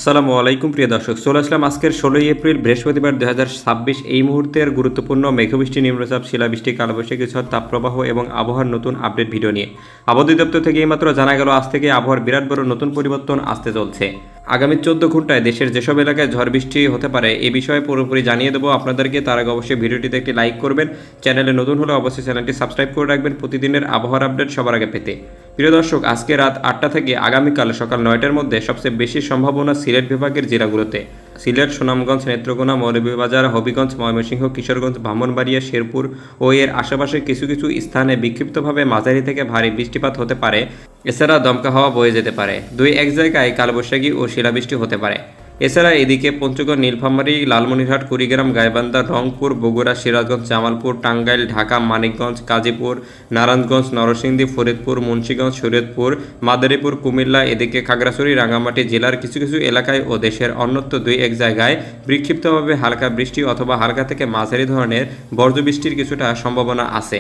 আসসালামু আলাইকুম প্রিয় দর্শক, চলে আসলাম আজকের 16 এপ্রিল বৃহস্পতিবার 2026 এই মুহূর্তের গুরুত্বপূর্ণ মেঘবৃষ্টি, নিম্নচাপ, শিলাবৃষ্টি, কালবৈশাখী ঝড়, তাপপ্রবাহ এবং আবহাওয়ার নতুন আপডেট ভিডিও নিয়ে। আবহাওয়া দপ্তর থেকে এইমাত্র জানা গেল আজ থেকে আবহাওয়ার বিরাট বড় নতুন পরিবর্তন আসতে চলছে। আগামী 14 ঘন্টায় দেশের যেসব এলাকায় ঝড় বৃষ্টি হতে পারে এ বিষয়ে পুরোপুরি জানিয়ে দেবো আপনাদেরকে। তার আগে অবশ্যই ভিডিওটিতে একটি লাইক করবেন, চ্যানেলে নতুন হলে অবশ্যই চ্যানেলটি সাবস্ক্রাইব করে রাখবেন প্রতিদিনের আবহাওয়ার আপডেট সবার আগে পেতে। প্রিয় দর্শক, আজকে রাত 8টা থেকে আগামীকাল সকাল 9টার মধ্যে সবচেয়ে বেশি সম্ভাবনা সিলেট বিভাগের জেলাগুলোতে। সিলেট, সুনামগঞ্জ, নেত্রকোনা, মৌলভীবাজার, হবিগঞ্জ, ময়মনসিংহ, কিশোরগঞ্জ, ব্রাহ্মণবাড়িয়া, শেরপুর ও এর আশেপাশে কিছু কিছু স্থানে বিক্ষিপ্তভাবে মাঝারি থেকে ভারী বৃষ্টিপাত হতে পারে। এছাড়া দমকা হাওয়া বয়ে যেতে পারে। 2-1 জায়গায় কালবৈশাখী ও শিলাবৃষ্টি হতে পারে। এছাড়া এদিকে পঞ্চগড়, নীলফামারী, লালমনিরহাট, কুড়িগ্রাম, গাইবান্ধা, রংপুর, বগুড়া, সিরাজগঞ্জ, জামালপুর, টাঙ্গাইল, ঢাকা, মানিকগঞ্জ, গাজীপুর, নারায়ণগঞ্জ, নরসিংদী, ফরিদপুর, মুন্সিগঞ্জ, শরীয়তপুর, মাদারীপুর, কুমিল্লা, এদিকে খাগড়াছড়ি, রাঙ্গামাটি জেলার কিছু কিছু এলাকায় ও দেশের অন্যত্র 2-1 জায়গায় বিক্ষিপ্তভাবে হালকা বৃষ্টি অথবা হালকা থেকে মাঝারি ধরনের বজ্রবৃষ্টির কিছুটা সম্ভাবনা আছে।